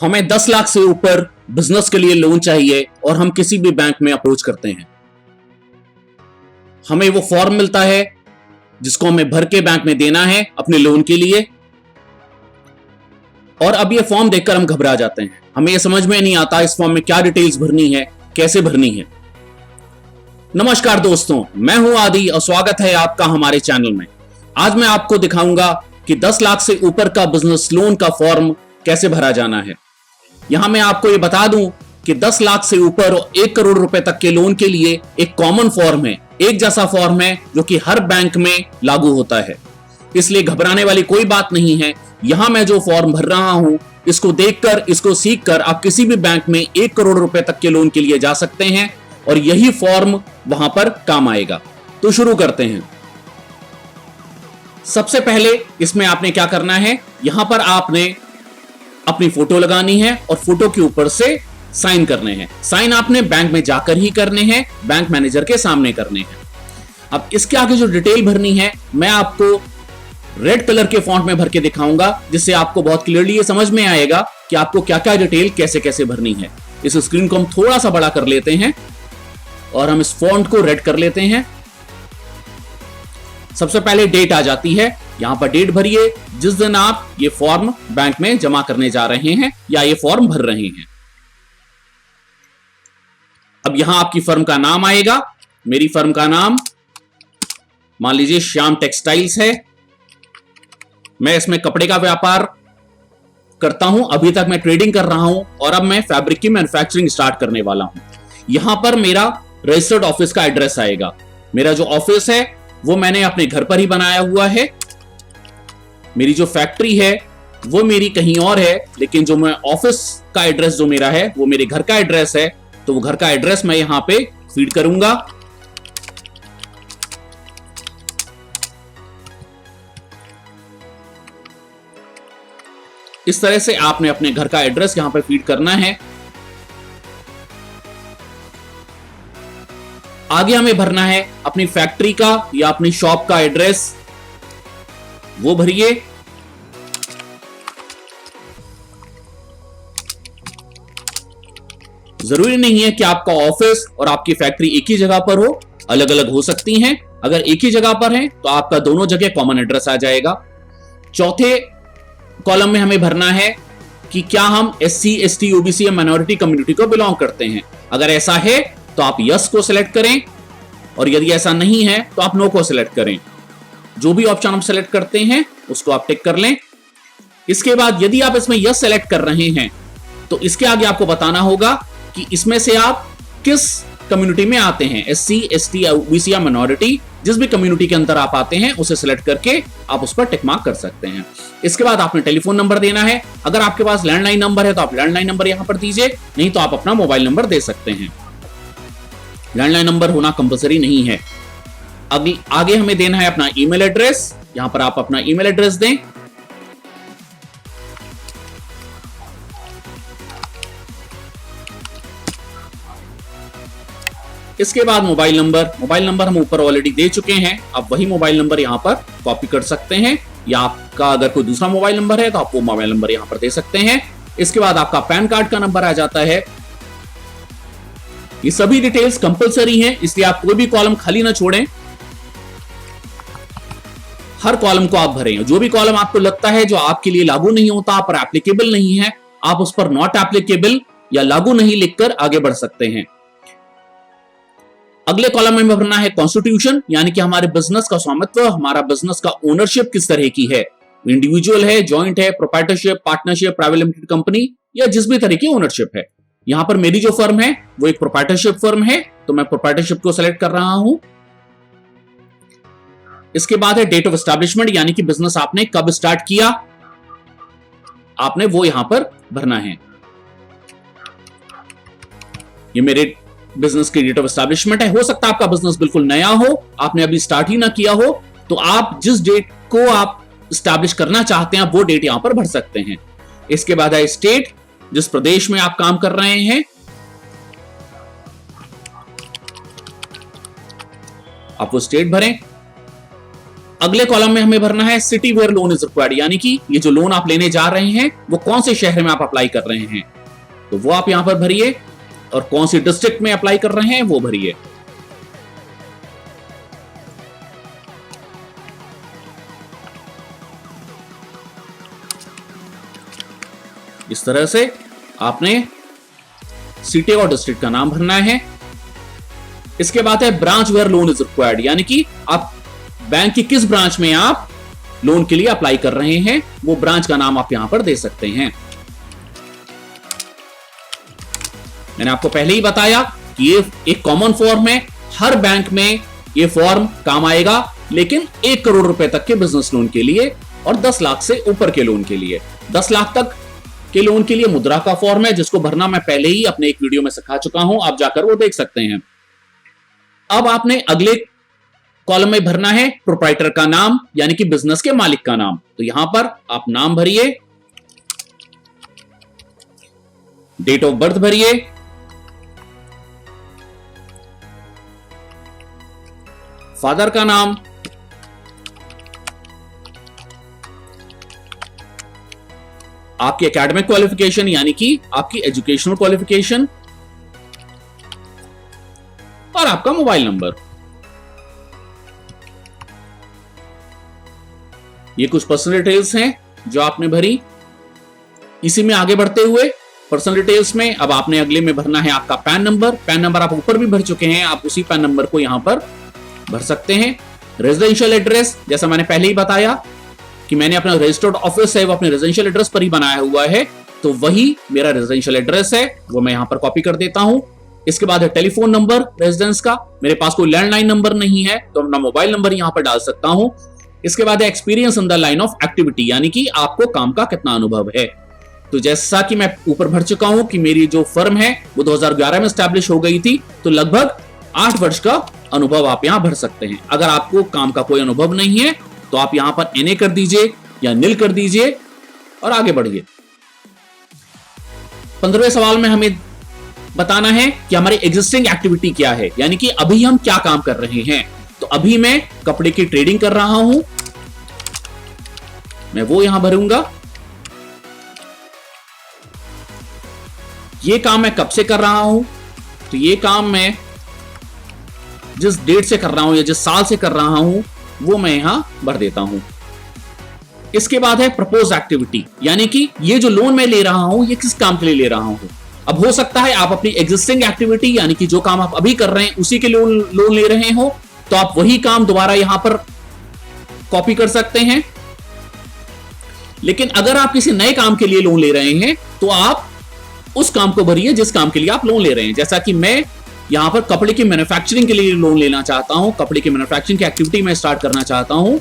हमें 10 लाख से ऊपर बिजनेस के लिए लोन चाहिए और हम किसी भी बैंक में अप्रोच करते हैं। हमें वो फॉर्म मिलता है जिसको हमें भर के बैंक में देना है अपने लोन के लिए, और अब ये फॉर्म देखकर हम घबरा जाते हैं। हमें ये समझ में नहीं आता इस फॉर्म में क्या डिटेल्स भरनी है, कैसे भरनी है। नमस्कार दोस्तों, मैं हूं आदि और स्वागत है आपका हमारे चैनल में। आज मैं आपको दिखाऊंगा कि 10 लाख से ऊपर का बिजनेस लोन का फॉर्म कैसे भरा जाना है। यहां मैं आपको ये बता दूं कि 10 लाख से ऊपर और 1 करोड़ रुपए तक के लोन के लिए एक कॉमन फॉर्म है, एक जैसा फॉर्म है जो कि हर बैंक में लागू होता है। इसलिए घबराने वाली कोई बात नहीं है। यहां मैं जो फॉर्म भर रहा हूं, इसको देखकर, इसको सीखकर आप किसी भी बैंक में 1 करोड़ रुपए तक के लोन के लिए जा सकते हैं और यही फॉर्म वहां पर काम आएगा। तो शुरू करते हैं। सबसे पहले इसमें आपने क्या करना है, यहां पर आपने अपनी फोटो लगानी है और फोटो के ऊपर से साइन करने हैं। साइन आपने बैंक में जाकर ही करने हैं, बैंक मैनेजर के सामने करने हैं। अब इसके आगे जो डिटेल भरनी है मैं आपको रेड कलर के फॉन्ट में भर के दिखाऊंगा, जिससे आपको बहुत क्लियरली ये समझ में आएगा कि आपको क्या क्या डिटेल कैसे कैसे भरनी है। इस स्क्रीन को हम थोड़ा सा बड़ा कर लेते हैं और हम इस फॉन्ट को रेड कर लेते हैं। सबसे पहले डेट आ जाती है, यहां पर डेट भरिए जिस दिन आप ये फॉर्म बैंक में जमा करने जा रहे हैं या ये फॉर्म भर रहे हैं। अब यहां आपकी फर्म का नाम आएगा। मेरी फर्म का नाम मान लीजिए श्याम टेक्सटाइल्स है। मैं इसमें कपड़े का व्यापार करता हूं, अभी तक मैं ट्रेडिंग कर रहा हूं और अब मैं फैब्रिक की मैन्युफैक्चरिंग स्टार्ट करने वाला हूं। यहां पर मेरा रजिस्टर्ड ऑफिस का एड्रेस आएगा। मेरा जो ऑफिस है वो मैंने अपने घर पर ही बनाया हुआ है। मेरी जो फैक्ट्री है वो मेरी कहीं और है, लेकिन जो मैं ऑफिस का एड्रेस जो मेरा है वो मेरे घर का एड्रेस है, तो वो घर का एड्रेस मैं यहां पे फीड करूंगा। इस तरह से आपने अपने घर का एड्रेस यहां पे फीड करना है। आगे हमें भरना है अपनी फैक्ट्री का या अपनी शॉप का एड्रेस, वो भरिए। जरूरी नहीं है कि आपका ऑफिस और आपकी फैक्ट्री एक ही जगह पर हो, अलग अलग हो सकती हैं। अगर एक ही जगह पर है तो आपका दोनों जगह कॉमन एड्रेस आ जाएगा। चौथे कॉलम में हमें भरना है कि क्या हम SC, ST, OBC या माइनॉरिटी कम्युनिटी को बिलोंग करते हैं। अगर ऐसा है तो आप यस को सिलेक्ट करें और यदि ऐसा नहीं है तो आप नो को सिलेक्ट करें। जो भी ऑप्शन हम सिलेक्ट करते हैं उसको आप टिक कर लें। इसके बाद यदि आप इसमें यस सेलेक्ट कर रहे हैं तो इसके आगे आपको बताना होगा कि इसमें से आप किस कम्युनिटी में आते हैं। SC, ST, OBC या माइनॉरिटी, जिस भी कम्युनिटी के अंदर आप आते हैं उसे सिलेक्ट करके आप उस पर टिक मार्क कर सकते हैं। इसके बाद आपने टेलीफोन नंबर देना है। अगर आपके पास लैंडलाइन नंबर है तो आप लैंडलाइन नंबर यहां पर दीजिए, नहीं तो आप अपना मोबाइल नंबर दे सकते हैं। लैंडलाइन नंबर होना कंपलसरी नहीं है। आगे हमें देना है अपना ईमेल एड्रेस। यहां पर आप अपना ईमेल एड्रेस दें। इसके बाद मोबाइल नंबर हम ऊपर ऑलरेडी दे चुके हैं। आप वही मोबाइल नंबर यहां पर कॉपी कर सकते हैं, या आपका अगर कोई दूसरा मोबाइल नंबर है तो आप वो मोबाइल नंबर यहां पर दे सकते हैं। इसके बाद आपका पैन कार्ड का नंबर आ जाता है। ये सभी डिटेल्स कंपलसरी हैं, इसलिए आप कोई भी कॉलम खाली ना छोड़ें, हर कॉलम को आप भरें। जो भी कॉलम आपको लगता है जो आपके लिए लागू नहीं होता, आप पर एप्लीकेबल नहीं है, आप उस पर नॉट एप्लीकेबल या लागू नहीं लिखकर आगे बढ़ सकते हैं। अगले कॉलम में भरना है कॉन्स्टिट्यूशन, यानी कि हमारे बिजनेस का स्वामित्व, हमारा बिजनेस का ओनरशिप किस तरह की है। इंडिविजुअल है, जॉइंट है, proprietorship, partnership, private limited company या जिस भी तरह की ओनरशिप है। यहां पर मेरी जो फर्म है वो एक प्रोप्राइटरशिप फर्म है, तो मैं प्रोप्राइटरशिप को सेलेक्ट कर रहा हूं। इसके बाद है डेट ऑफ एस्टैब्लिशमेंट, यानी कि बिजनेस आपने कब स्टार्ट किया, आपने वो यहां पर भरना है। ये मेरे बिजनेस की डेट ऑफ एस्टैब्लिशमेंट है। हो सकता है आपका बिजनेस बिल्कुल नया हो, आपने अभी स्टार्ट ही ना किया हो, तो आप जिस डेट को आप एस्टैब्लिश करना चाहते हैं वो डेट यहां पर भर सकते हैं। इसके बाद है स्टेट, जिस प्रदेश में आप काम कर रहे हैं, आप वो स्टेट भरें। अगले कॉलम में हमें भरना है city where loan is required, यानी कि ये जो लोन आप लेने जा रहे हैं वो कौन से शहर में आप अप्लाई कर रहे हैं, तो वो आप यहां पर भरिए, और कौन सी डिस्ट्रिक्ट में अप्लाई कर रहे हैं वो भरिए। इस तरह से आपने सिटी और डिस्ट्रिक्ट का नाम भरना है। इसके बाद है branch where loan is required, यानी कि आप बैंक की किस ब्रांच में आप लोन के लिए अप्लाई कर रहे हैं, वो ब्रांच का नाम आप यहां पर दे सकते हैं। मैंने आपको पहले ही बताया कि ये एक कॉमन फॉर्म है, हर बैंक में ये फॉर्म काम आएगा, लेकिन 1 करोड़ रुपए तक के बिजनेस लोन के लिए और 10 लाख से ऊपर के लोन के लिए। 10 लाख तक के लोन के लिए मुद्रा का फॉर्म है, जिसको भरना मैं पहले ही अपने एक वीडियो में सिखा चुका हूं, आप जाकर वो देख सकते हैं। अब आपने अगले कॉलम में भरना है प्रोप्राइटर का नाम, यानी कि बिजनेस के मालिक का नाम। तो यहां पर आप नाम भरिए, डेट ऑफ बर्थ भरिए, फादर का नाम, आपकी एकेडमिक क्वालिफिकेशन यानी कि आपकी एजुकेशनल क्वालिफिकेशन, और आपका मोबाइल नंबर। ये कुछ पर्सनल डिटेल्स हैं जो आपने भरी। इसी में आगे बढ़ते हुए पर्सनल डिटेल्स में अब आपने अगले में भरना है आपका पैन नंबर। पैन नंबर आप ऊपर भी भर चुके हैं, आप उसी पैन नंबर को यहां पर भर सकते हैं। रेजिडेंशियल एड्रेस, जैसा मैंने पहले ही बताया कि मैंने अपना रजिस्टर्ड ऑफिस है वो अपने रेजिडेंशियल एड्रेस पर ही बनाया हुआ है, तो वही मेरा रेजिडेंशियल एड्रेस है, वो मैं यहां पर कॉपी कर देता हूं। इसके बाद है टेलीफोन नंबर रेजिडेंस का, मेरे पास कोई लैंडलाइन नंबर नहीं है तो अपना मोबाइल नंबर यहां पर डाल सकता हूं। इसके बाद है experience in the line of activity, यानी कि आपको काम का कितना अनुभव है। तो जैसा कि मैं ऊपर भर चुका हूं कि मेरी जो फर्म है वो 2011 में स्टैब्लिश हो गई थी, तो लगभग 8 वर्ष का अनुभव आप यहां भर सकते हैं। अगर आपको काम का कोई अनुभव नहीं है तो आप यहां पर NA कर दीजिए या निल कर दीजिए और आगे बढ़िए। 15वें सवाल में हमें बताना है कि हमारी एग्जिस्टिंग एक्टिविटी क्या है, यानी कि अभी हम क्या काम कर रहे हैं। तो अभी मैं कपड़े की ट्रेडिंग कर रहा हूं, मैं वो यहां भरूंगा। ये काम मैं कब से कर रहा हूं, तो ये काम मैं जिस डेट से कर रहा हूं या जिस साल से कर रहा हूं वो मैं यहां भर देता हूं। इसके बाद है प्रपोज एक्टिविटी, यानी कि ये जो लोन मैं ले रहा हूं ये किस काम के लिए ले रहा हूं। अब हो सकता है आप अपनी एग्जिस्टिंग एक्टिविटी यानी कि जो काम आप अभी कर रहे हैं उसी के लोन ले रहे हो, तो आप वही काम दोबारा यहां पर कॉपी कर सकते हैं। लेकिन अगर आप किसी नए काम के लिए लोन ले रहे हैं तो आप उस काम को भरिए जिस काम के लिए आप लोन ले रहे हैं। जैसा कि मैं यहां पर कपड़े की मैन्युफैक्चरिंग के लिए लोन लेना चाहता हूं, कपड़े की मैन्युफैक्चरिंग की एक्टिविटी में स्टार्ट करना चाहता हूं,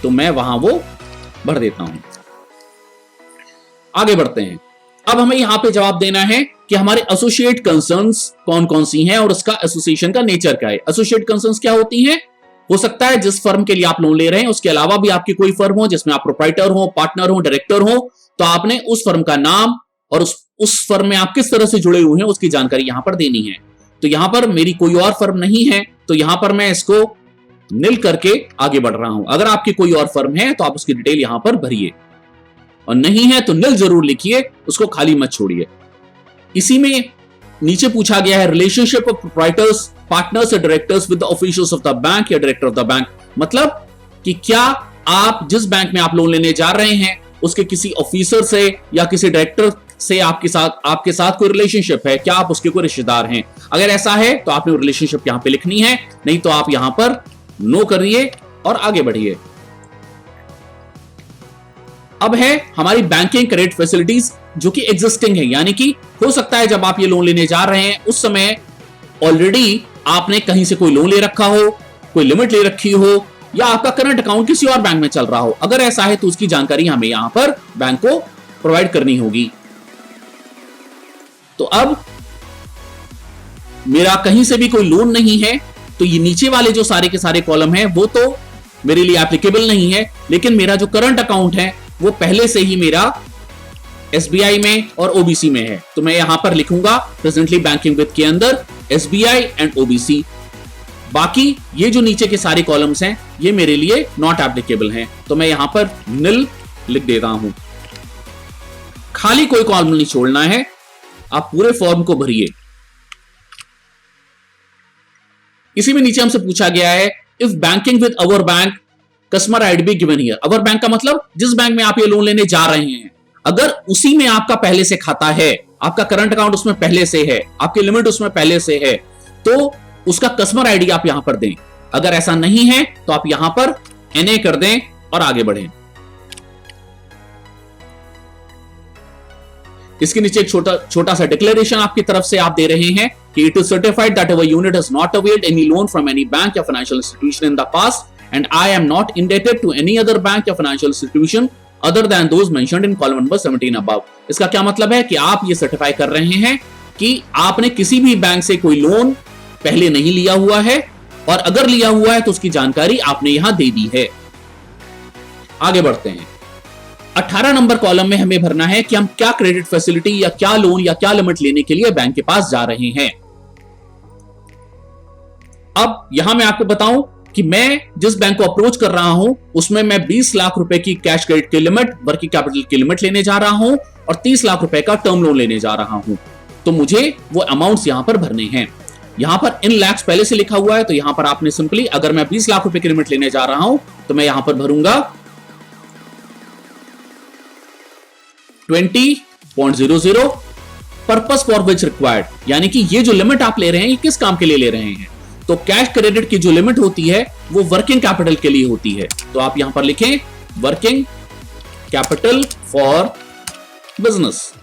तो मैं वहां वो भर देता हूं। आगे बढ़ते हैं। अब हमें यहां पे जवाब देना है कि हमारे एसोसिएट कंसर्न्स कौन कौन सी हैं और उसका एसोसिएशन का नेचर क्या है। एसोसिएट कंसर्न्स क्या होती हैं? हो सकता है जिस फर्म के लिए आप लोन ले रहे हैं उसके अलावा भी आपकी कोई फर्म हो जिसमें आप प्रोप्राइटर हो, पार्टनर हो, डायरेक्टर हो, तो आपने उस फर्म का नाम और उस फर्म में आप किस तरह से जुड़े हुए हैं उसकी जानकारी यहां पर देनी है। तो यहां पर मेरी कोई और फर्म नहीं है तो यहां पर मैं इसको निल करके आगे बढ़ रहा हूं। अगर आपकी कोई और फर्म है तो आप उसकी डिटेल यहां पर भरिए, और नहीं है तो निल जरूर लिखिए, उसको खाली मत छोड़िए। इसी में नीचे पूछा गया है रिलेशनशिप ऑफ प्रोप्राइटर्स, पार्टनर्स और directors with the officials of the bank या डायरेक्टर ऑफ द बैंक। मतलब कि क्या आप जिस बैंक में आप लोन लेने जा रहे हैं उसके किसी ऑफिसर से या किसी डायरेक्टर से आपके साथ कोई रिलेशनशिप है, क्या आप उसके कोई रिश्तेदार हैं। अगर ऐसा है तो आपने रिलेशनशिप यहां पे लिखनी है, नहीं तो आप यहां पर नो करिए और आगे बढ़िए। अब है हमारी बैंकिंग क्रेडिट फैसिलिटीज जो कि एग्जिस्टिंग है, यानी कि हो सकता है जब आप ये लोन लेने जा रहे हैं उस समय ऑलरेडी आपने कहीं से कोई लोन ले रखा हो, कोई लिमिट ले रखी हो, या आपका करंट अकाउंट किसी और बैंक में चल रहा हो। अगर ऐसा है तो उसकी जानकारी हमें यहां पर बैंक को प्रोवाइड करनी होगी। तो अब मेरा कहीं से भी कोई लोन नहीं है तो ये नीचे वाले जो सारे के सारे कॉलम हैं वो तो मेरे लिए एप्लीकेबल नहीं है, लेकिन मेरा जो करंट अकाउंट है वो पहले से ही मेरा SBI में और OBC में है। तो मैं यहां पर लिखूंगा प्रेजेंटली बैंकिंग विद के अंदर SBI एंड OBC। बाकी ये जो नीचे के सारे कॉलम्स हैं ये मेरे लिए नॉट एप्लीकेबल हैं, तो मैं यहां पर नील लिख देता हूं। खाली कोई कॉलम नहीं छोड़ना है, आप पूरे फॉर्म को भरिए। इसी में नीचे हमसे पूछा गया है if banking with our bank customer ID be given here. Our bank का मतलब जिस बैंक में आप ये लोन लेने जा रहे हैं, अगर उसी में आपका पहले से खाता है, आपका करंट अकाउंट उसमें पहले से है, आपकी लिमिट उसमें पहले से है, तो उसका कस्टमर आईडी आप यहां पर दें। अगर ऐसा नहीं है तो आप यहां पर NA कर दें और आगे बढ़ें। इसके नीचे एक छोटा सा डिक्लेरेशन आपकी तरफ से आप दे रहे हैं कि it is certified that our unit has not availed any loan from any bank या financial institution in the past and I am not indebted to any other bank या financial institution other than those mentioned in column number 17 above. इसका क्या मतलब है कि आप ये certify कर रहे हैं कि आपने किसी भी बैंक से कोई लोन पहले नहीं लिया हुआ है, और अगर लिया हुआ है तो उसकी जानकारी आपने यहां दे दी है। आगे बढ़ते हैं। 18 नंबर कॉलम में हमें भरना है कि हम क्या क्रेडिट फैसिलिटी या क्या लोन या क्या लिमिट लेने के लिए बैंक के पास जा रहे हैं। अब यहां मैं आपको बताऊं कि मैं जिस बैंक को अप्रोच कर रहा हूं उसमें मैं 20 लाख रुपए की कैश क्रेडिट की लिमिट, वर्किंग कैपिटल की लिमिट लेने जा रहा हूं और 30 लाख रुपए का टर्म लोन लेने जा रहा हूं। तो मुझे वो अमाउंट्स यहां पर भरने हैं। यहां पर इन लैक्स पहले से लिखा हुआ है, तो यहां पर आपने सिंपली, अगर मैं 20 लाख रुपए की लिमिट लेने जा रहा हूं तो मैं यहां पर भरूंगा 20.00 पर्पस फॉर विच रिक्वायर्ड, यानी कि ये जो लिमिट आप ले रहे हैं ये किस काम के लिए ले रहे हैं। तो कैश क्रेडिट की जो लिमिट होती है वो वर्किंग कैपिटल के लिए होती है, तो आप यहां पर लिखें वर्किंग कैपिटल फॉर बिजनेस।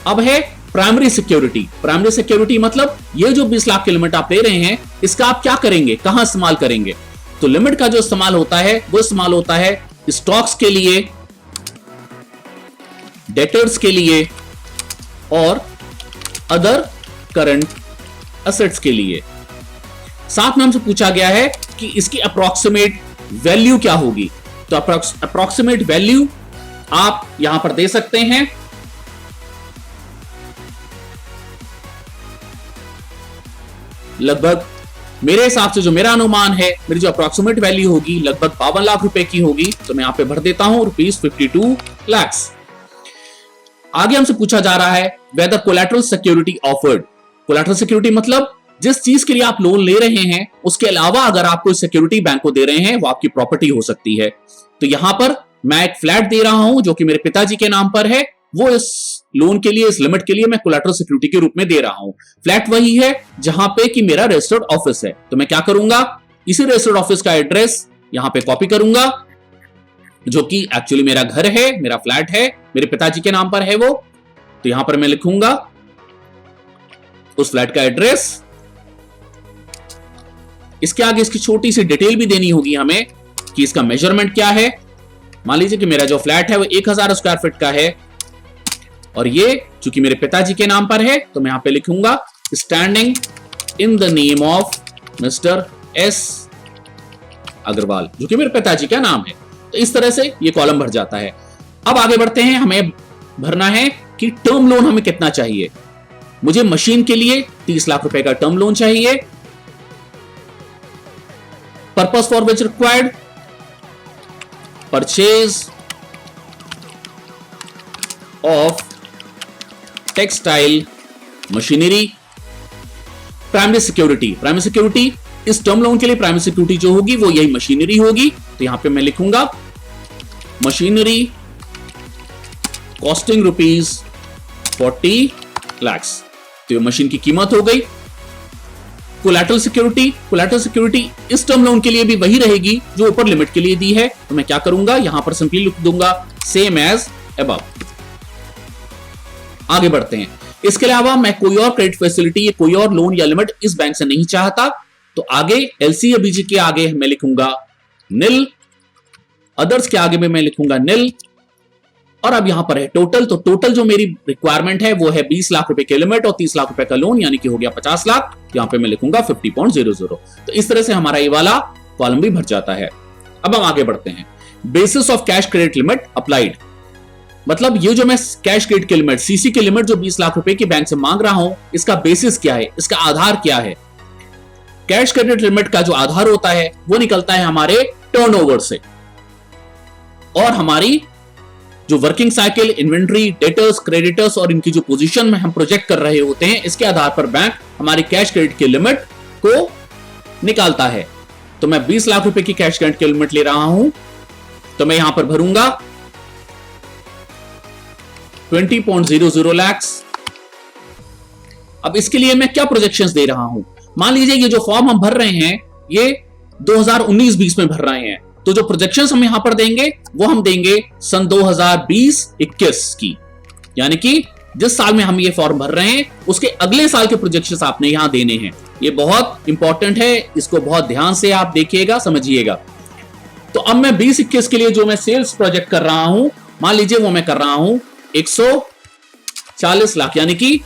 अब है प्राइमरी सिक्योरिटी। प्राइमरी सिक्योरिटी मतलब ये जो 20 लाख की लिमिट आप ले रहे हैं इसका आप क्या करेंगे, कहां इस्तेमाल करेंगे। तो लिमिट का जो इस्तेमाल होता है वो इस्तेमाल होता है स्टॉक्स के लिए, डेटर्स के लिए और अदर करंट एसेट्स के लिए। साथ में हमसे पूछा गया है कि इसकी अप्रॉक्सीमेट वैल्यू क्या होगी। तो अप्रॉक्सीमेट वैल्यू आप यहां पर दे सकते हैं लगभग, मेरे हिसाब से जो मेरा अनुमान है, मेरी जो अप्रॉक्सीमेट वैल्यू होगी लगभग 52 लाख रुपए की होगी। तो मैं यहां पे भर देता हूं ₹52 लाख। आगे हमसे पूछा जा रहा है whether collateral security offered. Collateral security मतलब जिस चीज के लिए आप लोन ले रहे हैं उसके अलावा अगर आप कोई सिक्योरिटी बैंक को दे रहे हैं वो आपकी प्रॉपर्टी हो सकती है। तो यहां पर मैं एक फ्लैट दे रहा हूं जो कि मेरे पिताजी के नाम पर है, वो इस लोन के लिए, इस लिमिट के लिए मैं कोलैटरल सिक्योरिटी के रूप में दे रहा हूं। फ्लैट वही है जहां पे कि मेरा रजिस्टर्ड ऑफिस है, तो मैं क्या करूंगा, इसी रजिस्टर्ड ऑफिस का एड्रेस यहां पे कॉपी करूंगा, जो कि एक्चुअली मेरा घर है, मेरा फ्लैट है, मेरे पिताजी के नाम पर है वो। तो यहां पर मैं लिखूंगा उस फ्लैट का एड्रेस। इसके आगे इसकी छोटी सी डिटेल भी देनी होगी हमें कि इसका मेजरमेंट क्या है। मान लीजिए कि मेरा जो फ्लैट है वो 1000 स्क्वायर फीट का है और ये चूंकि मेरे पिताजी के नाम पर है तो मैं यहां पे लिखूंगा standing in the name of mister S Agarwal, जो कि मेरे पिताजी का नाम है। तो इस तरह से ये कॉलम भर जाता है। अब आगे बढ़ते हैं। हमें भरना है कि टर्म लोन हमें कितना चाहिए। मुझे मशीन के लिए 30 लाख रुपए का टर्म लोन चाहिए। Purpose for which required purchase of textile machinery. Primary security, primary security इस टर्म लोन के लिए प्राइमरी सिक्योरिटी जो होगी वो यही मशीनरी होगी। तो यहां पे मैं लिखूंगा मशीनरी कॉस्टिंग ₹40 लाख। तो ये मशीन की कीमत हो गई। कोलैटरल सिक्योरिटी, कोलैटरल सिक्योरिटी इस टर्म लोन के लिए भी वही रहेगी जो ऊपर लिमिट के लिए दी है। तो मैं क्या करूंगा, यहां पर सिंपली लिख दूंगा सेम एज अबव। आगे बढ़ते हैं। इसके अलावा मैं कोई और क्रेडिट फैसिलिटी या कोई और लोन या लिमिट इस बैंक से नहीं चाहता, तो आगे एलसी या बीजी के आगे मैं लिखूंगा नील, अदर्स के आगे में मैं लिखूंगा नील। और अब यहां पर है टोटल। तो टोटल जो मेरी रिक्वायरमेंट है वो है 20 लाख रुपए की लिमिट और 30 लाख रुपए का लोन, यानी कि हो गया 50 लाख। यहां पे मैं लिखूंगा 50.00। तो इस तरह से हमारा ये वाला कॉलम भी भर जाता है। अब हम आगे बढ़ते हैं। Basis of cash credit limit applied, मतलब ये जो मैं कैश क्रेडिट की लिमिट, सीसी की लिमिट जो 20 लाख रुपए की बैंक से मांग रहा हूं, इसका बेसिस क्या है, इसका आधार क्या है। कैश क्रेडिट लिमिट का जो आधार होता है वो निकलता है हमारे टर्नओवर से, और हमारी जो working cycle, inventory, debtors, creditors और इनकी जो पोजीशन में हम प्रोजेक्ट कर रहे होते हैं, इसके आधार पर बैंक हमारी कैश क्रेडिट की लिमिट को निकालता है। तो मैं 20 लाख रुपए की कैश क्रेडिट की लिमिट ले रहा हूं, तो मैं यहां पर भरूंगा 20.00 लाख। अब इसके लिए मैं क्या प्रोजेक्शंस दे रहा हूं? मान लीजिए ये जो फॉर्म हम भर रहे हैं ये 2019-20 में भर रहे हैं, तो जो प्रोजेक्शंस हम यहां पर देंगे वो हम देंगे सन 2020-21 की, यानी कि जिस साल में हम ये फॉर्म भर रहे हैं उसके अगले साल के प्रोजेक्शंस आपने यहां देने हैं। ये बहुत इंपॉर्टेंट है, इसको बहुत ध्यान से आप देखिएगा, समझिएगा। तो अब मैं 20-21 के लिए जो मैं सेल्स प्रोजेक्ट कर रहा हूं, मान लीजिए वो मैं कर रहा हूं 140 लाख, यानी कि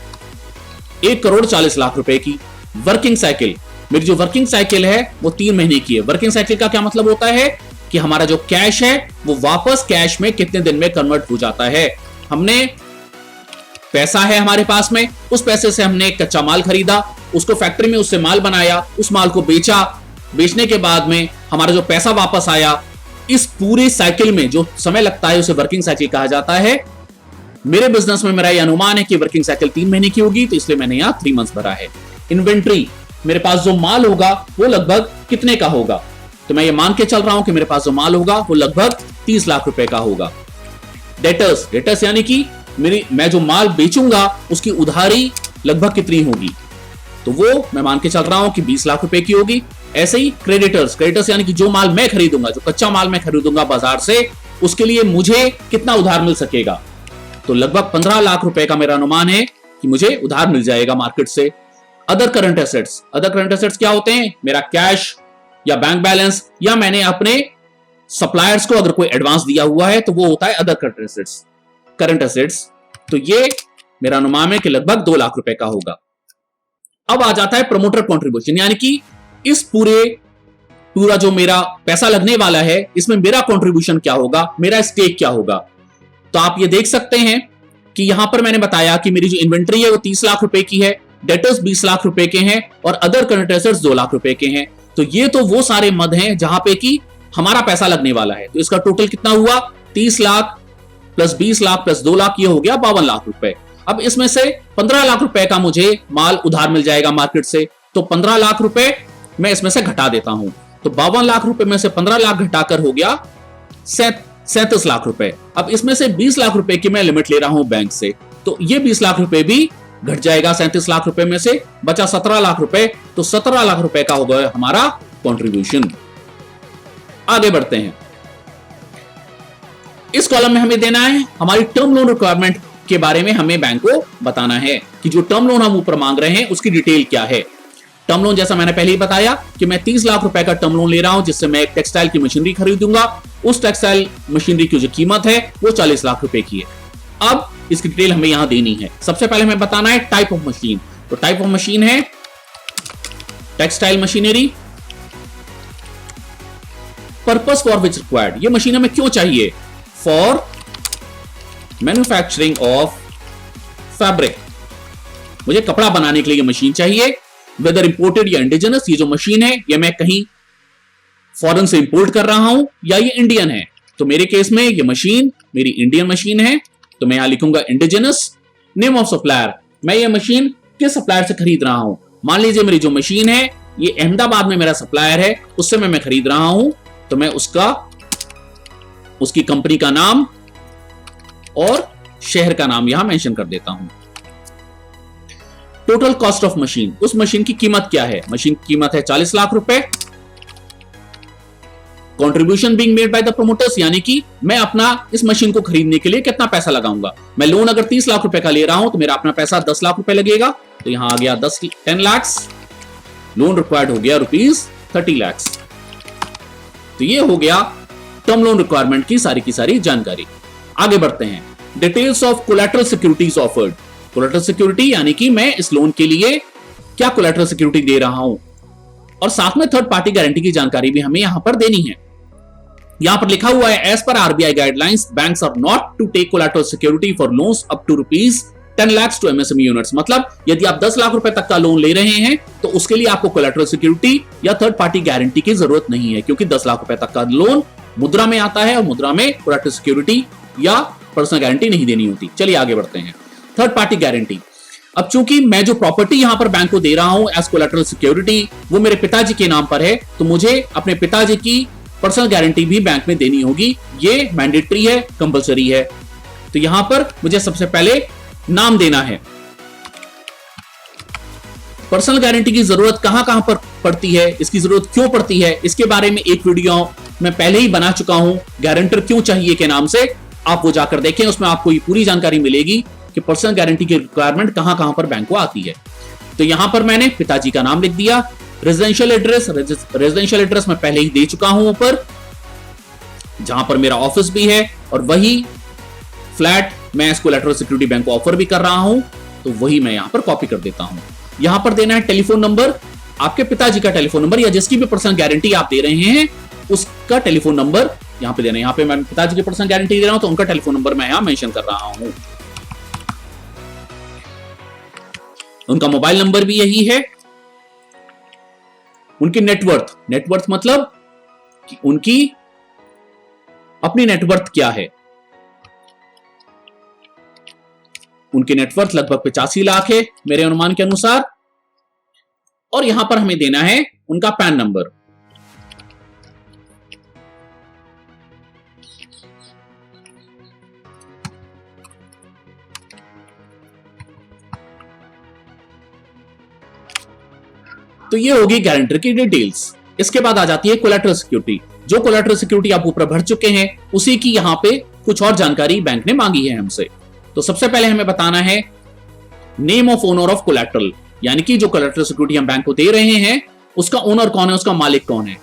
1,40 लाख रुपए की वर्किंग साइकिल। मेरी जो वर्किंग साइकिल है वो 3 महीने की है। वर्किंग साइकिल का क्या मतलब होता है कि हमारा जो कैश है वो वापस कैश में कितने दिन में कन्वर्ट हो जाता है। हमने पैसा है हमारे पास में, उस पैसे से हमने कच्चा माल खरीदा, उसको फैक्ट्री में उससे माल बनाया, उस माल को बेचा, बेचने के बाद में हमारा जो पैसा वापस आया, इस पूरे साइकिल में जो समय लगता है उसे वर्किंग साइकिल कहा जाता है। मेरे बिजनेस में मेरा यह अनुमान है कि वर्किंग साइकिल 3 महीने की होगी, तो इसलिए मैंने यहां 3 मंथ्स भरा है। इन्वेंट्री, मेरे पास जो माल होगा वो लगभग कितने का होगा, तो मैं ये मान के चल रहा हूं कि मेरे पास जो माल होगा वो लगभग 30 लाख रुपए का होगा। डेटर्स, डेटर्स यानी कि मैं जो माल बेचूंगा उसकी उधारी लगभग कितनी होगी, तो वो मैं मान के चल रहा हूं कि 20 लाख रुपए की होगी। ऐसे ही क्रेडिटर्स, क्रेडिटर्स यानी कि जो माल मैं खरीदूंगा, जो कच्चा माल मैं खरीदूंगा बाजार से, उसके लिए मुझे कितना उधार मिल सकेगा, तो लगभग 15 लाख रुपए का मेरा अनुमान है कि मुझे उधार मिल जाएगा मार्केट से। Other current assets, other current assets क्या होते हैं? मेरा कैश या बैंक बैलेंस, या मैंने अपने सप्लायर्स को अगर कोई एडवांस दिया हुआ है तो वो होता है other current assets, current assets. तो ये मेरा अनुमान है कि लगभग 2 लाख रुपए का होगा। अब आ जाता है प्रमोटर कंट्रीब्यूशन, यानी कि इस पूरा जो मेरा पैसा लगने वाला है इसमें मेरा कंट्रीब्यूशन क्या होगा, मेरा स्टेक क्या होगा। तो आप ये देख सकते हैं कि यहां पर मैंने बताया कि मेरी जो इन्वेंट्री है वो 30 लाख रुपए की है, डेटर्स 20 लाख रुपए के हैं और अदर करंट एसेट्स 2 लाख रुपए के हैं। तो ये तो वो सारे मद हैं जहां पे कि हमारा पैसा लगने वाला है। तो इसका टोटल कितना हुआ? 30 लाख प्लस 20 लाख प्लस 2 लाख, ये हो गया 52 लाख रुपए। अब इसमें से 15 लाख रुपए का मुझे माल उधार मिल जाएगा मार्केट से, तो 15 लाख रुपए मैं इसमें से घटा देता हूं। तो 52 लाख रुपए में से 15 लाख घटाकर हो गया 37 लाख रुपए। अब इसमें से 20 लाख रुपए की मैं लिमिट ले रहा हूं बैंक से, तो ये 20 लाख रुपए भी घट जाएगा। 37 लाख रुपए में से बचा 17 लाख रुपए, तो 17 लाख रुपए का होगा हमारा कंट्रीब्यूशन। आगे बढ़ते हैं। इस कॉलम में हमें देना है हमारी टर्म लोन रिक्वायरमेंट के बारे में, हमें बैंक को बताना है कि जो टर्म लोन हम ऊपर मांग रहे हैं उसकी डिटेल क्या है। टर्म लोन जैसा मैंने पहले ही बताया कि मैं 30 लाख रुपए का टर्म लोन ले रहा हूं, जिससे मैं एक टेक्सटाइल की मशीनरी खरीदूंगा। उस टेक्सटाइल मशीनरी की जो कीमत है वो 40 लाख रुपए की है। अब इसकी डिटेल हमें यहां देनी है। सबसे पहले हमें बताना है टाइप ऑफ मशीन। तो टाइप ऑफ मशीन है textile machinery. Purpose for which required, ये मशीन हमें क्यों चाहिए? फॉर मैन्युफैक्चरिंग ऑफ फैब्रिक, मुझे कपड़ा बनाने के लिए ये मशीन चाहिए। वेदर इंपोर्टेड या इंडिजिनस, ये जो मशीन है ये मैं कहीं फॉरेन से इंपोर्ट कर रहा हूं या ये इंडियन है। तो मेरे केस में ये मशीन मेरी इंडियन मशीन है, तो मैं यहां लिखूंगा इंडिजिनस। नेम ऑफ सप्लायर, मैं ये मशीन किस सप्लायर से खरीद रहा हूं। मान लीजिए मेरी जो मशीन है ये अहमदाबाद में मेरा सप्लायर है, उससे मैं खरीद रहा हूं, तो मैं उसकी कंपनी का नाम और शहर का नाम यहां मेंशन कर देता हूं। टोटल कॉस्ट ऑफ मशीन, उस मशीन की कीमत क्या है? मशीन की कीमत है 40 लाख रुपए। Contribution being made by the promoters, यानी कि मैं अपना इस मशीन को खरीदने के लिए कितना पैसा लगाऊंगा। मैं लोन अगर 30 लाख रुपए का ले रहा हूं तो मेरा अपना पैसा 10 लाख रुपए लगेगा, तो यहां आ गया 10 लाख। लोन रिक्वायर्ड हो गया ₹30 लाख। तो ये हो गया टर्म लोन रिक्वायरमेंट की सारी जानकारी। आगे बढ़ते हैं। Details of collateral securities offered. Collateral security यानी कि मैं इस लोन के लिए क्या कोलैटरल सिक्योरिटी दे रहा हूं, और साथ में थर्ड पार्टी गारंटी की जानकारी भी हमें यहां पर देनी है। यहां पर लिखा हुआ है एज पर RBI guidelines banks are not to take collateral security for loans up to 10 lakhs to MSME units, मतलब यदि आप 10 लाख रुपए तक का लोन ले रहे हैं तो उसके लिए आपको कोलैटरल सिक्योरिटी या थर्ड पार्टी गारंटी की जरूरत नहीं है, क्योंकि 10 लाख रुपए तक का लोन मुद्रा में आता है और मुद्रा में कोलैटरल सिक्योरिटी या पर्सनल गारंटी नहीं देनी होती। चलिए आगे बढ़ते हैं। Third party guarantee. अब चूंकि मैं जो प्रॉपर्टी यहां पर बैंक को दे रहा हूं एज कोलैटरल सिक्योरिटी वो मेरे पिताजी के नाम पर है, तो मुझे अपने पिताजी की पर्सनल गारंटी भी बैंक में देनी होगी। ये मैंडेटरी है, कंपलसरी है। तो यहां पर मुझे सबसे पहले नाम देना है। पर्सनल गारंटी की जरूरत कहां कहां पर पड़ती है, इसकी जरूरत क्यों पड़ती है, इसके बारे में एक वीडियो मैं पहले ही बना चुका हूं, गारंटर क्यों चाहिए के नाम से। आप वो जाकर देखें, उसमें आपको ये पूरी जानकारी मिलेगी कि पर्सनल गारंटी की रिक्वायरमेंट कहां कहां पर बैंक को आती है। तो यहां पर मैंने पिताजी का नाम लिख दिया। रेजिडेंशियल एड्रेस मैं पहले ही दे चुका हूं ऊपर, जहां पर मेरा ऑफिस भी है, और वही फ्लैट मैं इसको कोलैटरल सिक्योरिटी बैंक को ऑफर भी कर रहा हूं, तो वही मैं यहां पर कॉपी कर देता हूं। यहां पर देना है टेलीफोन नंबर, आपके पिताजी का टेलीफोन नंबर या जिसकी भी पर्सनल गारंटी आप दे रहे हैं उसका टेलीफोन नंबर यहां पे देना है। यहां पे मैं पिताजी की पर्सनल गारंटी दे रहा हूं तो उनका टेलीफोन नंबर मैं यहां मेंशन कर रहा हूं। उनका मोबाइल नंबर भी यही है। उनकी नेटवर्थ मतलब कि उनकी अपनी नेटवर्थ क्या है। उनकी नेटवर्थ लगभग 85 लाख है मेरे अनुमान के अनुसार। और यहां पर हमें देना है उनका पैन नंबर। तो ये होगी गारंटर की डिटेल्स। इसके बाद आ जाती है कोलैटरल सिक्योरिटी। जो कोलैटरल सिक्योरिटी आप ऊपर भर चुके हैं उसी की यहां पे कुछ और जानकारी बैंक ने मांगी है हमसे। तो सबसे पहले हमें बताना है name of owner of collateral, यानी कि जो कोलैटरल सिक्योरिटी हम बैंक को दे रहे हैं उसका ओनर कौन है, उसका मालिक कौन है।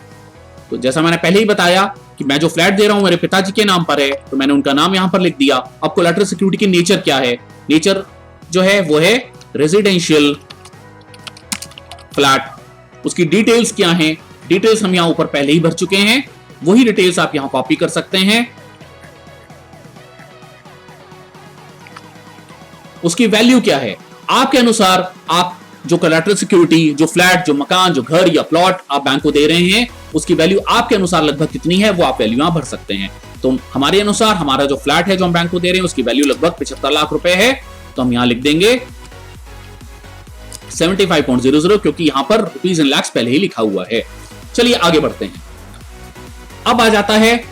तो जैसा मैंने पहले ही बताया कि मैं जो फ्लैट दे रहा हूं मेरे पिताजी के नाम पर है, तो मैंने उनका नाम यहां पर लिख दिया। अब कोलैटरल सिक्योरिटी की नेचर क्या है, नेचर जो है वो है रेजिडेंशियल फ्लैट। उसकी डिटेल्स क्या हैं, डिटेल्स हम यहां ऊपर पहले ही भर चुके हैं, वही डिटेल्स आप यहां कॉपी कर सकते हैं। उसकी वैल्यू क्या है आपके अनुसार, आप जो कोलैटरल सिक्योरिटी, जो फ्लैट, जो मकान, जो घर या प्लॉट आप बैंक को दे रहे हैं उसकी वैल्यू आपके अनुसार लगभग कितनी है वो आप वैल्यू यहां भर सकते हैं। तो हमारे अनुसार हमारा जो फ्लैट है जो हम बैंक को दे रहे हैं उसकी वैल्यू लगभग 75 लाख रुपए है, तो हम यहां लिख देंगे 75.00, क्योंकि यहां पर रुपीज इन लैक्स पहले ही लिखा हुआ है। चलिए आगे बढ़ते हैं। अब आ जाता है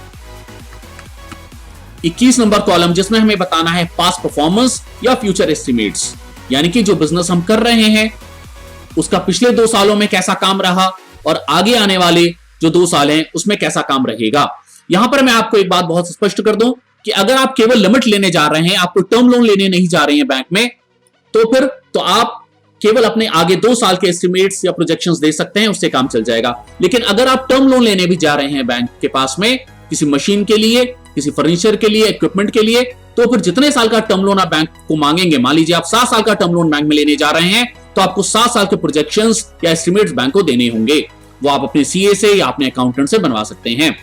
21 नंबर कॉलम, जिसमें हमें बताना है पास्ट परफॉर्मेंस या फ्यूचर एस्टिमेट्स, यानी कि जो बिजनेस हम कर रहे हैं उसका पिछले 2 सालों में कैसा काम रहा और आगे आने वाले जो 2 साल हैं उसमें कैसा काम रहेगा। यहां पर मैं आपको एक बात बहुत स्पष्ट कर दूं कि अगर आप केवल लिमिट लेने जा रहे हैं, आपको टर्म लोन लेने नहीं जा रहे हैं बैंक में, तो फिर तो आप केवल अपने आगे 2 साल के एस्टिमेट्स या प्रोजेक्शंस दे सकते हैं, उससे काम चल जाएगा। लेकिन अगर आप टर्म लोन लेने भी जा रहे हैं बैंक के पास में किसी मशीन के लिए, किसी फर्नीचर के लिए, इक्विपमेंट के लिए, तो फिर जितने साल का टर्म लोन आप बैंक को मांगेंगे, मान लीजिए आप 7 साल का टर्म लोन बैंक में लेने जा रहे हैं, तो आपको 7 साल के प्रोजेक्शंस या एस्टिमेट्स बैंक को देने होंगे। वो आप अपने सीए से या अपने अकाउंटेंट से बनवा सकते हैं।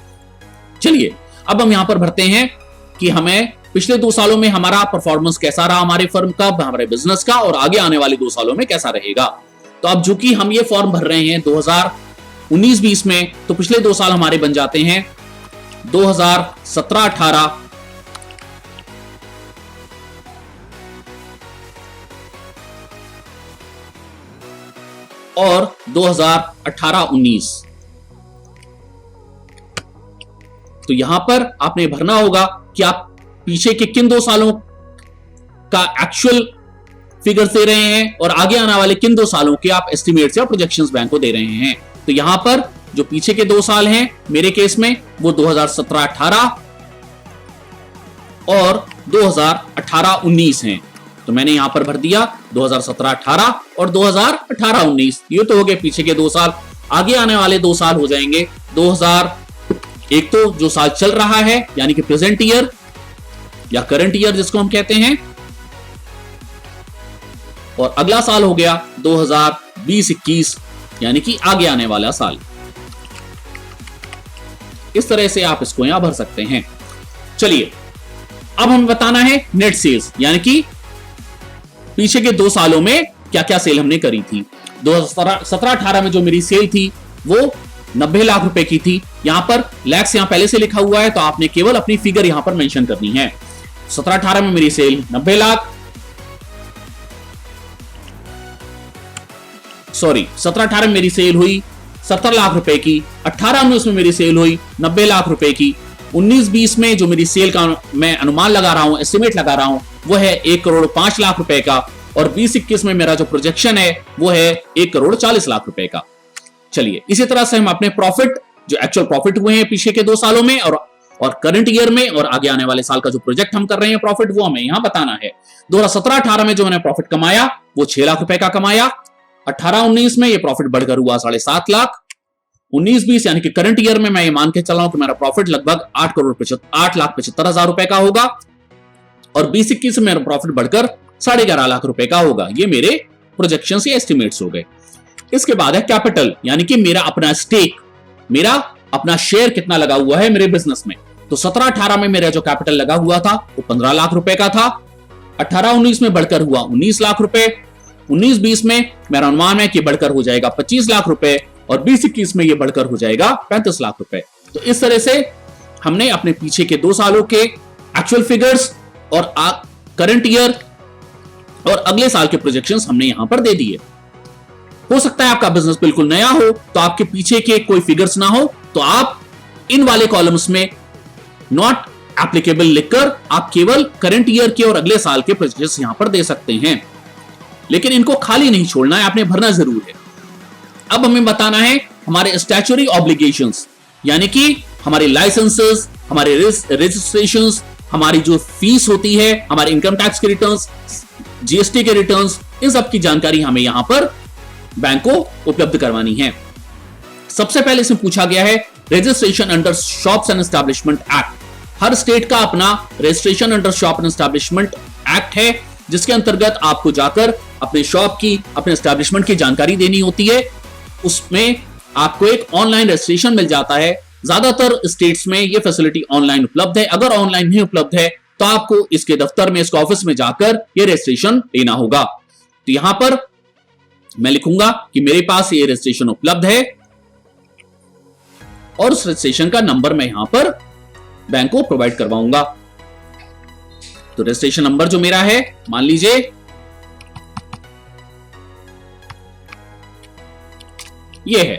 चलिए अब हम यहां पर भरते हैं कि हमें पिछले 2 सालों में हमारा परफॉर्मेंस कैसा रहा, हमारे फर्म का, हमारे बिजनेस का, और आगे आने वाले 2 सालों में कैसा रहेगा। तो अब जो कि हम ये फॉर्म भर रहे हैं 2019-20 में, तो पिछले 2 साल हमारे बन जाते हैं 2017-18 और 2018-19। तो यहां पर आपने भरना होगा कि आप पीछे के किन 2 सालों का एक्चुअल फिगर दे रहे हैं और आगे आने वाले किन 2 सालों के आप एस्टिमेट्स या प्रोजेक्शंस बैंक को दे रहे हैं। तो यहां पर जो पीछे के 2 साल हैं मेरे केस में वो 2017-18 और 2018-19 हैं। तो मैंने यहां पर भर दिया 2017-18 और 2018-19। ये तो हो गए पीछे के 2 साल। आगे आने वाले 2 साल हो जाएंगे एक तो जो साल चल रहा है यानी कि प्रेजेंट ईयर या करंट ईयर जिसको हम कहते हैं, और अगला साल हो गया 2020-21 यानी कि आगे आने वाला साल। इस तरह से आप इसको यहां भर सकते हैं। चलिए अब हमें बताना है नेट सेल्स, यानी कि पीछे के 2 सालों में क्या क्या सेल हमने करी थी। 2017-18 में जो मेरी सेल थी वो 90 लाख रुपए की थी। यहां पर लैक्स यहां पहले से लिखा हुआ है, तो आपने केवल अपनी फिगर यहां पर मेंशन करनी है। 17-18 में मेरी सेल 90 लाख, सॉरी 17-18 में मेरी सेल हुई 70 लाख रुपए की। 18-19 में मेरी सेल हुई 90 लाख रुपए की। 19-20 में जो मेरी सेल का मैं अनुमान लगा रहा हूं, एस्टिमेट लगा रहा हूं, वो है 1 करोड़ 5 लाख रुपए का। और 20-21 में मेरा जो प्रोजेक्शन है वो है 1 करोड़ 40 लाख रुपए का। चलिए इसी तरह से हम अपने प्रॉफिट, जो एक्चुअल प्रॉफिट हुए हैं पीछे के 2 सालों में और करंट ईयर में और आगे आने वाले साल का जो प्रोजेक्ट हम कर रहे हैं प्रॉफिट, वो हमें यहां बताना है। 2017-18 में जो मैंने प्रॉफिट कमाया वो 6 लाख रुपए का कमाया। 18-19 में ये प्रॉफिट बढ़कर हुआ 7.5 लाख। 19-20 यानी कि करंट ईयर में मैं ये मान के चल रहा हूं कि मेरा प्रॉफिट लगभग 8,75,000 रुपए का होगा। और 20-21 में मेरा प्रॉफिट बढ़कर 11.5 लाख रुपए का होगा। ये मेरे प्रोजेक्शंस या एस्टिमेट्स हो गए। इसके बाद है कैपिटल, यानी कि मेरा अपना स्टेक, मेरा अपना शेयर कितना लगा हुआ है मेरे बिजनेस में। तो 17-18 में मेरा जो कैपिटल लगा हुआ था वो 15 लाख रुपए का था। 18-19 में बढ़कर हुआ 19 लाख रुपए। 19-20 में मेरा अनुमान है कि बढ़कर हो जाएगा 25 लाख रुपए। और 20-21 में ये बढ़कर हो जाएगा 35 लाख रुपए। तो इस तरह से हमने अपने पीछे के 2 सालों के एक्चुअल फिगर्स और करंट ईयर और अगले साल के प्रोजेक्शंस हमने यहां पर दे दिए। हो सकता है आपका बिजनेस बिल्कुल नया हो, तो आपके पीछे के कोई फिगर्स ना हो, तो आप इन वाले कॉलम्स में नॉट एप्लीकेबल लिखकर आप केवल करंट ईयर के और अगले साल के प्रोजेक्शंस यहां पर दे सकते हैं। लेकिन इनको खाली नहीं छोड़ना है, आपने भरना जरूर है। अब हमें बताना है हमारे स्टैच्यूटरी ऑब्लिगेशंस, यानी कि हमारे लाइसेंसेस, हमारे रजिस्ट्रेशंस, हमारी जो फीस होती है, हमारे इनकम टैक्स के रिटर्न्स, जीएसटी के रिटर्न्स, इन सब की जानकारी हमें यहां पर बैंक को उपलब्ध करवानी है। सबसे पहले इसमें पूछा गया है registration under shops and establishment act. Her state का अपना registration under shop and establishment act है, जिसके अंतर्गत आपको जाकर अपने शॉप की, अपने एस्टैब्लिशमेंट की जानकारी देनी होती है। उसमें आपको एक ऑनलाइन रजिस्ट्रेशन मिल जाता है। ज्यादातर स्टेट्स में यह फैसिलिटी ऑनलाइन उपलब्ध है। अगर ऑनलाइन नहीं उपलब्ध है तो आपको इसके दफ्तर में, इसके ऑफिस में जाकर यह रजिस्ट्रेशन लेना होगा। तो यहां पर मैं लिखूंगा कि मेरे पास ये रजिस्ट्रेशन उपलब्ध है और उस रजिस्ट्रेशन का नंबर मैं यहां पर बैंक को प्रोवाइड करवाऊंगा। तो रजिस्ट्रेशन नंबर जो मेरा है, मान लीजिए ये है।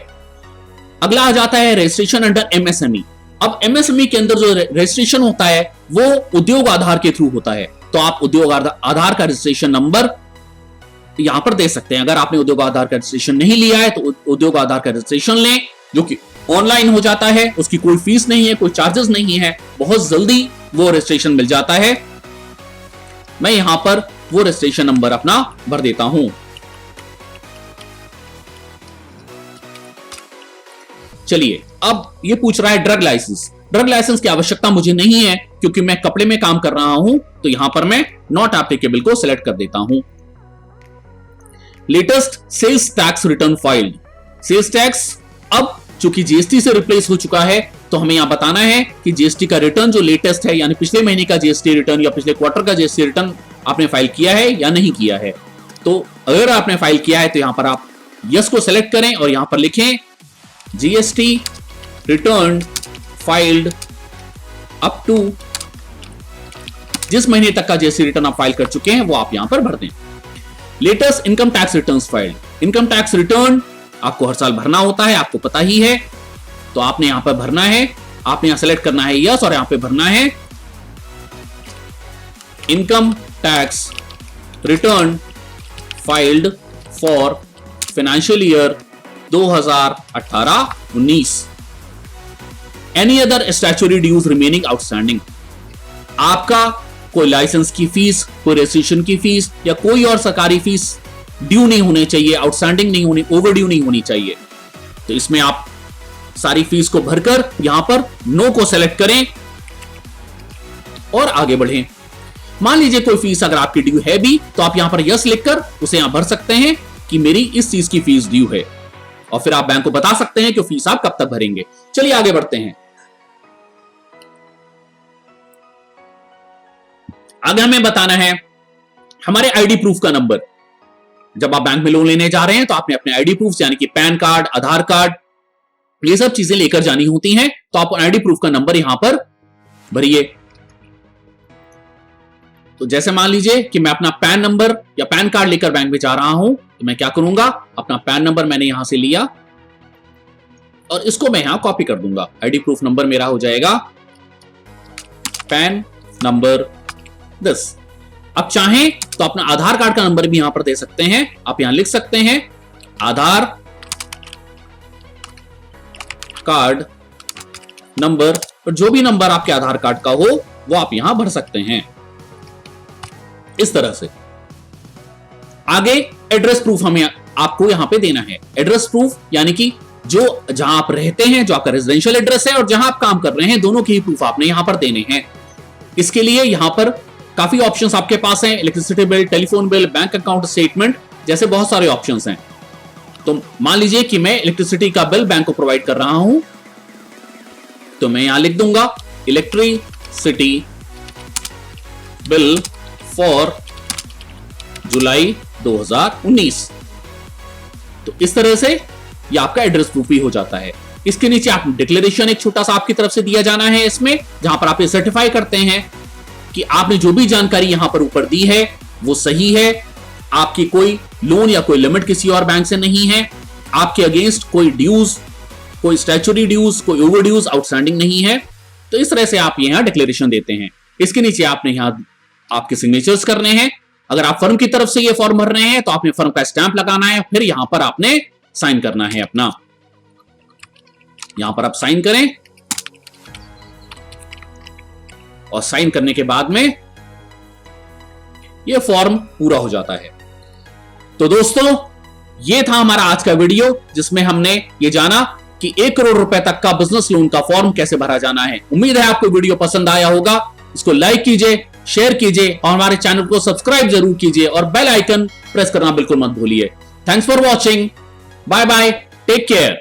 अगला आ जाता है रजिस्ट्रेशन अंडर एमएसएमई। अब एमएसएमई के अंदर जो रजिस्ट्रेशन होता है वो उद्योग आधार के थ्रू होता है। तो आप उद्योग आधार का रजिस्ट्रेशन नंबर यहां पर दे सकते हैं। अगर आपने उद्योग आधार का रजिस्ट्रेशन नहीं लिया है तो उद्योग आधार का रजिस्ट्रेशन लें, जो कि ऑनलाइन हो जाता है। उसकी कोई फीस नहीं है, कोई चार्जेस नहीं है, बहुत जल्दी वो रजिस्ट्रेशन मिल जाता है। मैं यहां पर वो रजिस्ट्रेशन नंबर अपना भर देता हूं। चलिए, अब ये पूछ रहा है ड्रग लाइसेंस। ड्रग लाइसेंस की आवश्यकता मुझे नहीं है क्योंकि मैं कपड़े में काम कर रहा हूं, तो यहां पर मैं नॉट एप्लीकेबल को सिलेक्ट कर देता हूं। Latest sales tax return filed. Sales tax अब चूंकि जीएसटी से रिप्लेस हो चुका है, तो हमें यहां बताना है कि जीएसटी का रिटर्न जो लेटेस्ट है, यानी पिछले महीने का जीएसटी रिटर्न या पिछले क्वार्टर का जीएसटी रिटर्न आपने फाइल किया है या नहीं किया है। तो अगर आपने फाइल किया है तो यहां पर आप यस को सिलेक्ट करें और यहां पर लिखें GST return filed up to, जिस महीने तक का जीएसटी रिटर्न आप फाइल कर चुके हैं वो आप यहां पर भर दें। Latest income tax returns filed. Income tax return आपको हर साल भरना होता है, आपको पता ही है, तो आपने यहां पर भरना है। आपने यहां सेलेक्ट करना है यस और यहां पे भरना है income tax return filed for financial year 2018-19। Any other statutory dues remaining outstanding. आपका कोई लाइसेंस की फीस, कोई रजिस्ट्रेशन की फीस या कोई और सरकारी फीस ड्यू नहीं होने चाहिए, आउटस्टैंडिंग नहीं होनी, ओवर ड्यू नहीं होनी चाहिए। तो इसमें आप सारी फीस को भरकर यहां पर नो को सेलेक्ट करें और आगे बढ़ें। मान लीजिए कोई फीस अगर आपकी ड्यू है भी, तो आप यहां पर यस लिखकर उसे यहां भर सकते हैं कि मेरी इस चीज की फीस ड्यू है, और फिर आप बैंक को बता सकते हैं कि फीस आप कब तक भरेंगे। चलिए आगे बढ़ते हैं। आगे हमें बताना है हमारे आईडी प्रूफ का नंबर, जब आप बैंक में लोन लेने जा रहे हैं तो आपने अपने आईडी प्रूफ यानी कि पैन कार्ड, आधार कार्ड, ये सब चीजें लेकर जानी होती हैं, तो आप आईडी प्रूफ का नंबर यहां पर भरिए। तो जैसे मान लीजिए कि मैं अपना पैन नंबर या पैन कार्ड लेकर बैंक में जा रहा हूं, तो मैं क्या करूंगा, अपना पैन नंबर मैंने यहां से लिया और इसको मैं यहां कॉपी कर दूंगा। आईडी प्रूफ नंबर मेरा हो जाएगा पैन नंबर दिस। अब चाहें तो अपना आधार कार्ड का नंबर भी यहां पर दे सकते हैं। आप यहां लिख सकते हैं आधार कार्ड नंबर, और जो भी नंबर आपके आधार कार्ड का हो वो आप यहां भर सकते हैं इस तरह से। आगे एड्रेस प्रूफ हमें आपको यहां पे देना है। एड्रेस प्रूफ यानी कि जो जहां आप रहते हैं, जो आपका रेजिडेंशियल एड्रेस है और जहां आप काम कर रहे हैं, दोनों के ही प्रूफ आपने यहां पर देने हैं। इसके लिए यहां पर काफी ऑप्शंस आपके पास हैं, electricity bill, telephone bill, bank account statement जैसे बहुत सारे ऑप्शंस हैं। तो मान लीजिए कि मैं इलेक्ट्रिसिटी का बिल बैंक को प्रोवाइड कर रहा हूं, तो मैं यहां लिख दूंगा इलेक्ट्रिसिटी बिल फॉर जुलाई 2019। तो इस तरह से यह आपका एड्रेस प्रूफ भी हो जाता है। इसके नीचे आप डिक्लेरेशन एक छोटा सा आपकी तरफ से दिया जाना है इसमें, जहां पर आप ये सर्टिफाई करते हैं कि आपने जो भी जानकारी यहां पर ऊपर दी है वो सही है, आपकी कोई लोन या कोई लिमिट किसी और बैंक से नहीं है, आपके अगेंस्ट कोई ड्यूज, कोई स्टैच्यूटरी ड्यूज, कोई ओवर ड्यूज आउटस्टैंडिंग नहीं है। तो इस तरह से आप यहां डिक्लेरेशन देते हैं। इसके नीचे आपने यहां आपके सिग्नेचर्स करने हैं। अगर आप फर्म की तरफ से ये फॉर्म भर रहे हैं तो आपने फर्म का स्टैंप लगाना है, फिर यहां पर आपने साइन करना है अपना। यहां पर आप साइन करें और साइन करने के बाद में यह फॉर्म पूरा हो जाता है। तो दोस्तों, यह था हमारा आज का वीडियो जिसमें हमने ये जाना कि 1 करोड़ रुपए तक का बिजनेस लोन का फॉर्म कैसे भरा जाना है। उम्मीद है आपको वीडियो पसंद आया होगा। इसको लाइक कीजिए, शेयर कीजिए और हमारे चैनल को सब्सक्राइब जरूर कीजिए और बेल आइकन प्रेस करना बिल्कुल मत भूलिए। Thanks for watching, bye bye, take care.